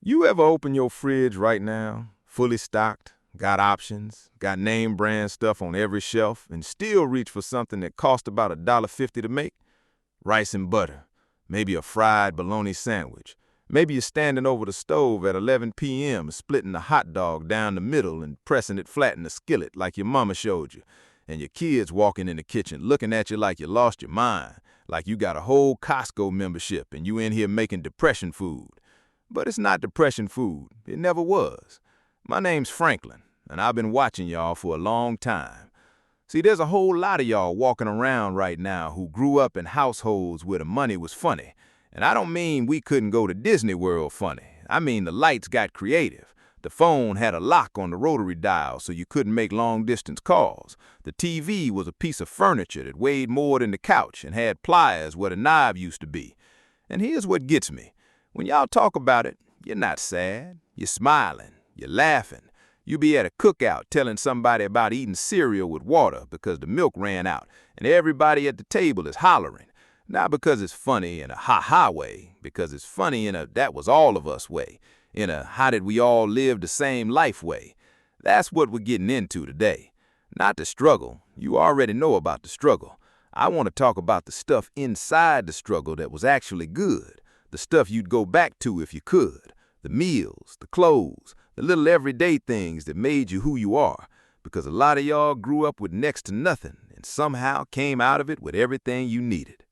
You ever open your fridge right now, fully stocked, got options, got name brand stuff on every shelf, and still reach for something that cost about $1.50 to make? Rice and butter, maybe a fried bologna sandwich. Maybe you're standing over the stove at 11 p.m., splitting a hot dog down the middle and pressing it flat in the skillet like your mama showed you, and your kids walking in the kitchen looking at you like you lost your mind, like you got a whole Costco membership and you in here making depression food. But it's not depression food. It never was. My name's Franklin, and I've been watching y'all for a long time. See, there's a whole lot of y'all walking around right now who grew up in households where the money was funny. And I don't mean we couldn't go to Disney World funny. I mean the lights got creative. The phone had a lock on the rotary dial so you couldn't make long-distance calls. The TV was a piece of furniture that weighed more than the couch and had pliers where the knob used to be. And here's what gets me. When y'all talk about it, you're not sad. You're smiling. You're laughing. You be at a cookout telling somebody about eating cereal with water because the milk ran out, and everybody at the table is hollering. Not because it's funny in a ha-ha way, because it's funny in a that was all of us way, in a how did we all live the same life way. That's what we're getting into today. Not the struggle. You already know about the struggle. I want to talk about the stuff inside the struggle that was actually good. The stuff you'd go back to if you could. The meals, the clothes, the little everyday things that made you who you are. Because a lot of y'all grew up with next to nothing and somehow came out of it with everything you needed.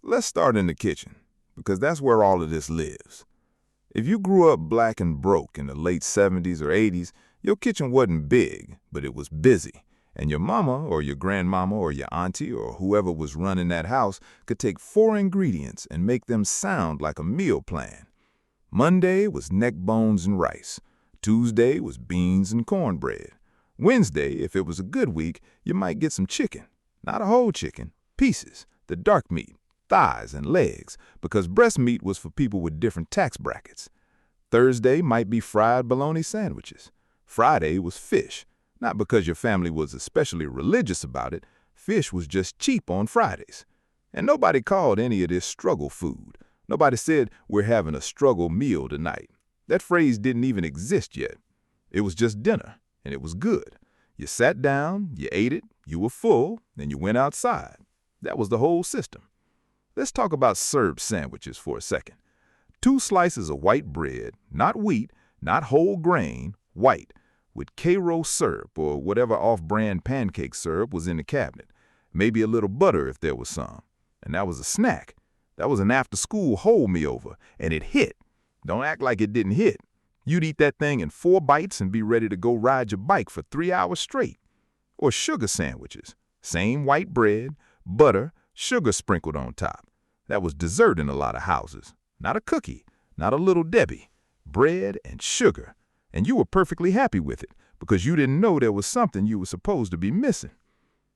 Let's start in the kitchen, because that's where all of this lives. If you grew up black and broke in the late 70s or 80s, your kitchen wasn't big, but it was busy. And your mama or your grandmama or your auntie or whoever was running that house could take 4 ingredients and make them sound like a meal plan. Monday was neck bones and rice. Tuesday was beans and cornbread. Wednesday, if it was a good week, you might get some chicken. Not a whole chicken, pieces, the dark meat, thighs and legs, because breast meat was for people with different tax brackets. Thursday might be fried bologna sandwiches. Friday was fish. Not because your family was especially religious about it. Fish was just cheap on Fridays. And nobody called any of this struggle food. Nobody said, we're having a struggle meal tonight. That phrase didn't even exist yet. It was just dinner, and it was good. You sat down, you ate it, you were full, and you went outside. That was the whole system. Let's talk about served sandwiches for a second. 2 slices of white bread, not wheat, not whole grain, white, with Karo syrup or whatever off-brand pancake syrup was in the cabinet. Maybe a little butter if there was some. And that was a snack. That was an after-school hold-me-over, and it hit. Don't act like it didn't hit. You'd eat that thing in 4 bites and be ready to go ride your bike for 3 hours straight. Or sugar sandwiches. Same white bread, butter, sugar sprinkled on top. That was dessert in a lot of houses. Not a cookie, not a Little Debbie. Bread and sugar. And you were perfectly happy with it because you didn't know there was something you were supposed to be missing.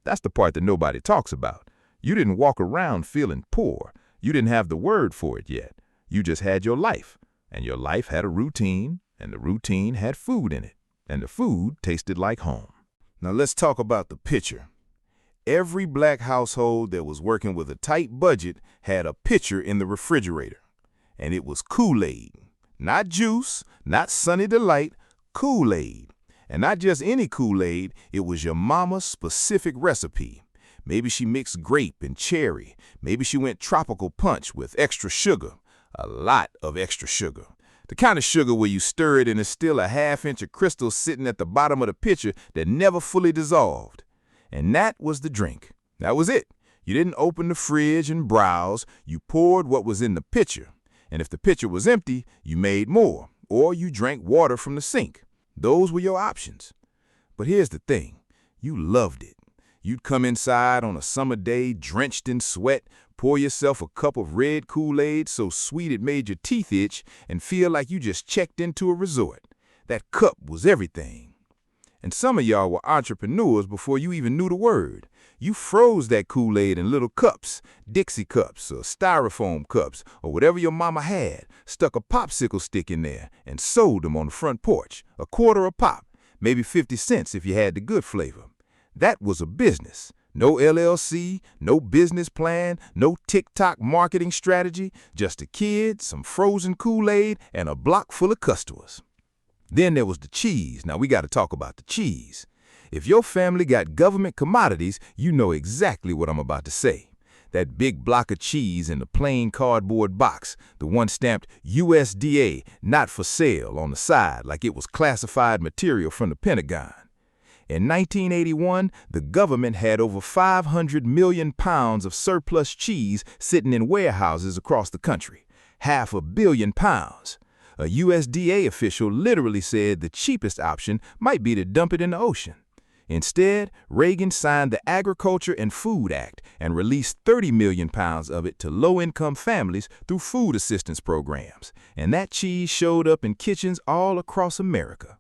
That's the part that nobody talks about. You didn't walk around feeling poor. You didn't have the word for it yet. You just had your life, and your life had a routine, and the routine had food in it, and the food tasted like home. Now let's talk about the pitcher. Every black household that was working with a tight budget had a pitcher in the refrigerator, and it was Kool-Aid. Not juice, not Sunny Delight, Kool-Aid. And not just any Kool-Aid, it was your mama's specific recipe. Maybe she mixed grape and cherry. Maybe she went tropical punch with extra sugar, a lot of extra sugar. The kind of sugar where you stir it and there's still a half-inch of crystal sitting at the bottom of the pitcher that never fully dissolved. And that was the drink. That was it. You didn't open the fridge and browse. You poured what was in the pitcher. And if the pitcher was empty, you made more, or you drank water from the sink. Those were your options. But here's the thing. You loved it. You'd come inside on a summer day, drenched in sweat, pour yourself a cup of red Kool-Aid so sweet it made your teeth itch, and feel like you just checked into a resort. That cup was everything. And some of y'all were entrepreneurs before you even knew the word. You froze that Kool-Aid in little cups, Dixie cups or styrofoam cups or whatever your mama had, stuck a popsicle stick in there and sold them on the front porch, $0.25 a pop, maybe 50 cents if you had the good flavor. That was a business. No LLC, no business plan, no TikTok marketing strategy, just a kid, some frozen Kool-Aid, and a block full of customers. Then there was the cheese. Now we got to talk about the cheese. If your family got government commodities, you know exactly what I'm about to say. That big block of cheese in the plain cardboard box, the one stamped USDA, not for sale, on the side like it was classified material from the Pentagon. In 1981, the government had over 500 million pounds of surplus cheese sitting in warehouses across the country. 500 million pounds. A USDA official literally said the cheapest option might be to dump it in the ocean. Instead, Reagan signed the Agriculture and Food Act and released 30 million pounds of it to low-income families through food assistance programs. And that cheese showed up in kitchens all across America.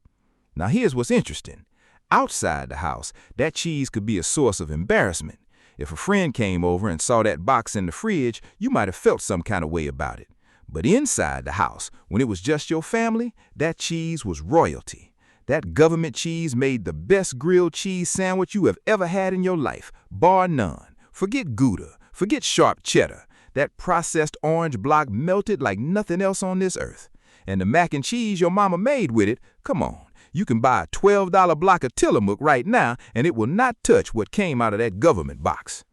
Now here's what's interesting. Outside the house, that cheese could be a source of embarrassment. If a friend came over and saw that box in the fridge, you might have felt some kind of way about it. But inside the house, when it was just your family, that cheese was royalty. That government cheese made the best grilled cheese sandwich you have ever had in your life, bar none. Forget Gouda, forget sharp cheddar. That processed orange block melted like nothing else on this earth. And the mac and cheese your mama made with it, come on. You can buy a $12 block of Tillamook right now, and it will not touch what came out of that government box.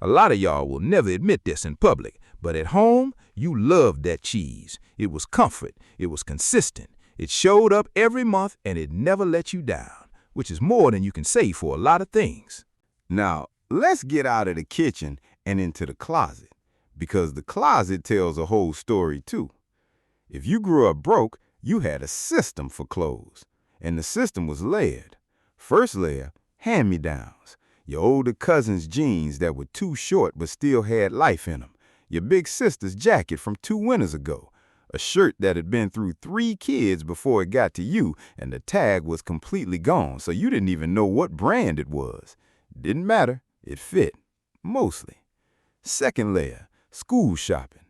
A lot of y'all will never admit this in public, but at home, you loved that cheese. It was comfort. It was consistent. It showed up every month, and it never let you down, which is more than you can say for a lot of things. Now, let's get out of the kitchen and into the closet, because the closet tells a whole story too. If you grew up broke, you had a system for clothes, and the system was layered. First layer, hand-me-downs. Your older cousin's jeans that were too short but still had life in them. Your big sister's jacket from 2 winters ago. A shirt that had been through 3 kids before it got to you, and the tag was completely gone, so you didn't even know what brand it was. Didn't matter. It fit. Mostly. Second layer, school shopping.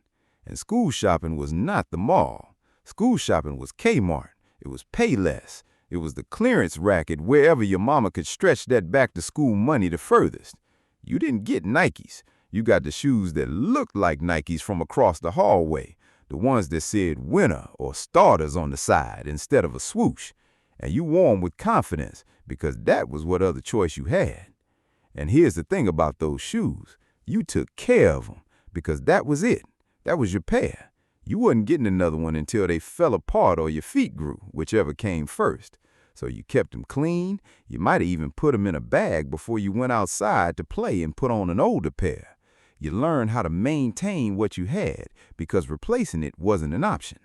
And school shopping was not the mall. School shopping was Kmart. It was Payless. It was the clearance racket wherever your mama could stretch that back-to-school money the furthest. You didn't get Nikes. You got the shoes that looked like Nikes from across the hallway. The ones that said winner or starters on the side instead of a swoosh. And you wore them with confidence because that was what other choice you had. And here's the thing about those shoes. You took care of them because that was it. That was your pair. You wasn't getting another one until they fell apart or your feet grew, whichever came first. So you kept them clean. You might have even put them in a bag before you went outside to play and put on an older pair. You learned how to maintain what you had because replacing it wasn't an option.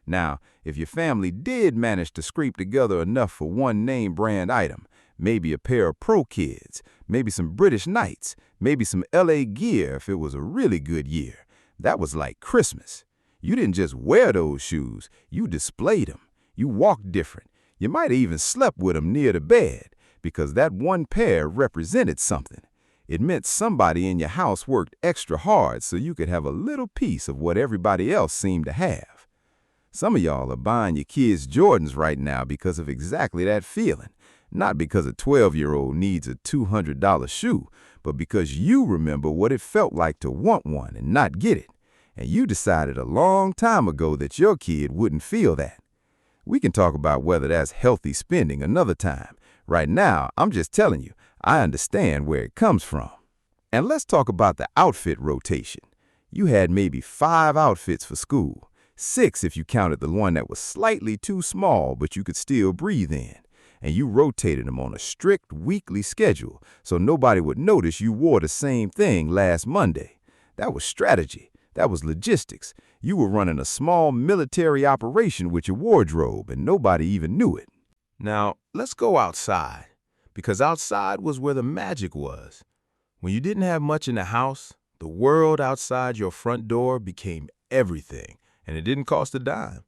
Now, if your family did manage to scrape together enough for one name brand item, maybe a pair of Pro Kids, maybe some British Knights, maybe some LA gear if it was a really good year, that was like Christmas. You didn't just wear those shoes, you displayed them. You walked different. You might have even slept with them near the bed because that one pair represented something. It meant somebody in your house worked extra hard so you could have a little piece of what everybody else seemed to have. Some of y'all are buying your kids Jordans right now because of exactly that feeling. Not because a 12-year-old needs a $200 shoe, but because you remember what it felt like to want one and not get it. And you decided a long time ago that your kid wouldn't feel that. We can talk about whether that's healthy spending another time. Right now, I'm just telling you, I understand where it comes from. And let's talk about the outfit rotation. You had maybe 5 outfits for school, 6 if you counted the one that was slightly too small but you could still breathe in. And you rotated them on a strict weekly schedule so nobody would notice you wore the same thing last Monday. That was strategy. That was logistics. You were running a small military operation with your wardrobe and nobody even knew it. Now, let's go outside. Because outside was where the magic was. When you didn't have much in the house, the world outside your front door became everything, and it didn't cost a dime.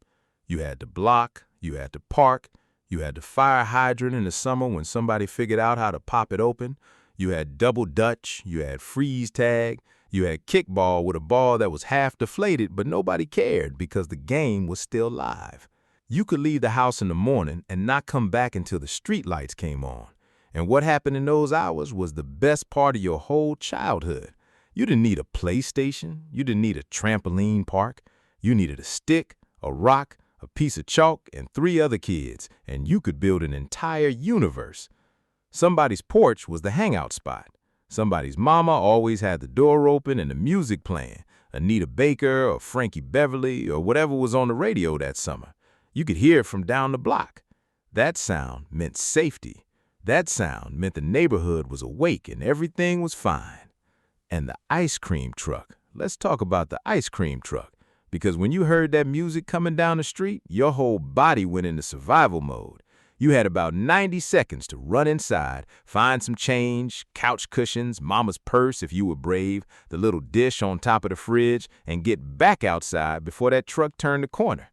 You had the block, you had the park, you had the fire hydrant in the summer when somebody figured out how to pop it open, you had double dutch, you had freeze tag, you had kickball with a ball that was half deflated, but nobody cared because the game was still live. You could leave the house in the morning and not come back until the street lights came on. And what happened in those hours was the best part of your whole childhood. You didn't need a PlayStation. You didn't need a trampoline park. You needed a stick, a rock, a piece of chalk, and 3 other kids, and you could build an entire universe. Somebody's porch was the hangout spot. Somebody's mama always had the door open and the music playing, Anita Baker or Frankie Beverly or whatever was on the radio that summer. You could hear it from down the block. That sound meant safety. That sound meant the neighborhood was awake and everything was fine. And the ice cream truck. Let's talk about the ice cream truck. Because when you heard that music coming down the street, your whole body went into survival mode. You had about 90 seconds to run inside, find some change, couch cushions, mama's purse if you were brave, the little dish on top of the fridge, and get back outside before that truck turned the corner.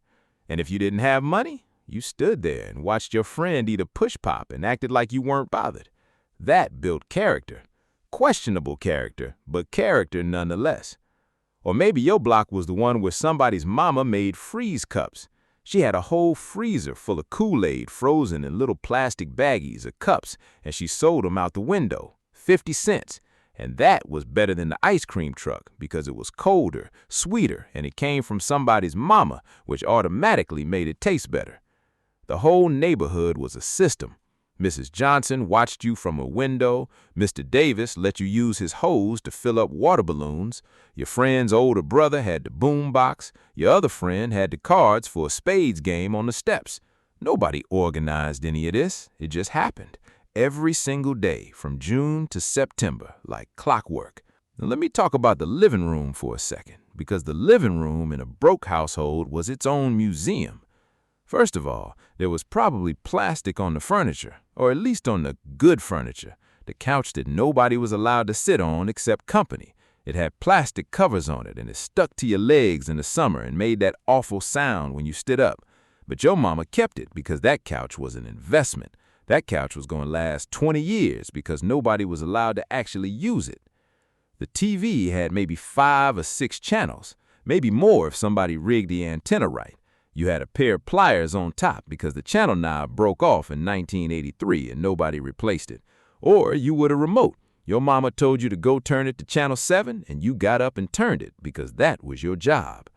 And if you didn't have money, you stood there and watched your friend eat a push pop and acted like you weren't bothered. That built character. Questionable character, but character nonetheless. Or maybe your block was the one where somebody's mama made freeze cups. She had a whole freezer full of Kool-Aid frozen in little plastic baggies of cups, and she sold them out the window, 50 cents. And that was better than the ice cream truck because it was colder, sweeter, and it came from somebody's mama, which automatically made it taste better. The whole neighborhood was a system. Mrs. Johnson watched you from a window. Mr. Davis let you use his hose to fill up water balloons. Your friend's older brother had the boom box. Your other friend had the cards for a spades game on the steps. Nobody organized any of this. It just happened. Every single day from June to September, like clockwork. Now let me talk about the living room for a second, because the living room in a broke household was its own museum. First of all, there was probably plastic on the furniture, or at least on the good furniture, the couch that nobody was allowed to sit on except company. It had plastic covers on it, and it stuck to your legs in the summer and made that awful sound when you stood up. But your mama kept it because that couch was an investment. That couch was going to last 20 years because nobody was allowed to actually use it. The TV had maybe 5 or 6 channels, maybe more if somebody rigged the antenna right. You had a pair of pliers on top because the channel knob broke off in 1983 and nobody replaced it. Or you would a remote. Your mama told you to go turn it to channel 7 and you got up and turned it because that was your job.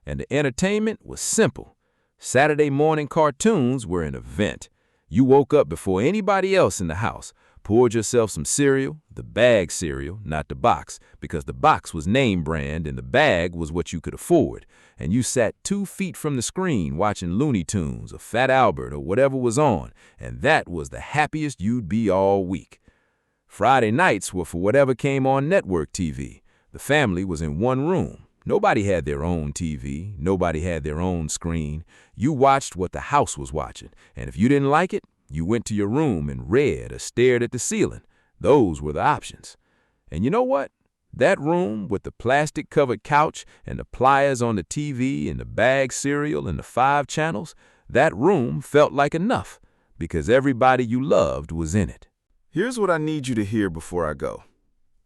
And the entertainment was simple. Saturday morning cartoons were an event. You woke up before anybody else in the house, poured yourself some cereal, the bag cereal, not the box, because the box was name brand and the bag was what you could afford. And you sat 2 feet from the screen watching Looney Tunes or Fat Albert or whatever was on, and that was the happiest you'd be all week. Friday nights were for whatever came on network TV. The family was in one room. Nobody had their own TV. Nobody had their own screen. You watched what the house was watching, and if you didn't like it, you went to your room and read or stared at the ceiling. Those were the options. And you know what? That room with the plastic-covered couch and the pliers on the TV and the bag cereal and the 5 channels, that room felt like enough because everybody you loved was in it. Here's what I need you to hear before I go.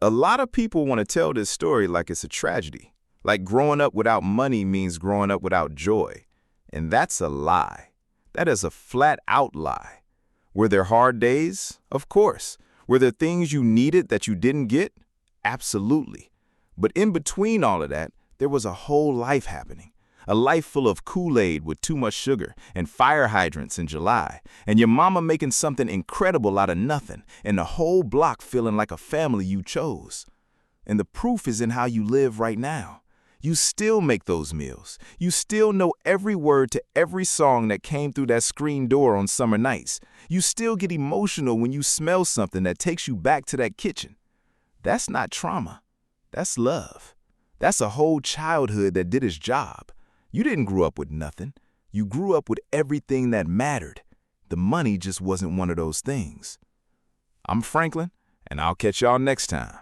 A lot of people want to tell this story like it's a tragedy, like growing up without money means growing up without joy. And that's a lie. That is a flat-out lie. Were there hard days? Of course. Were there things you needed that you didn't get? Absolutely. But in between all of that, there was a whole life happening. A life full of Kool-Aid with too much sugar and fire hydrants in July, and your mama making something incredible out of nothing, and the whole block feeling like a family you chose. And the proof is in how you live right now. You still make those meals. You still know every word to every song that came through that screen door on summer nights. You still get emotional when you smell something that takes you back to that kitchen. That's not trauma. That's love. That's a whole childhood that did its job. You didn't grow up with nothing. You grew up with everything that mattered. The money just wasn't one of those things. I'm Franklin, and I'll catch y'all next time.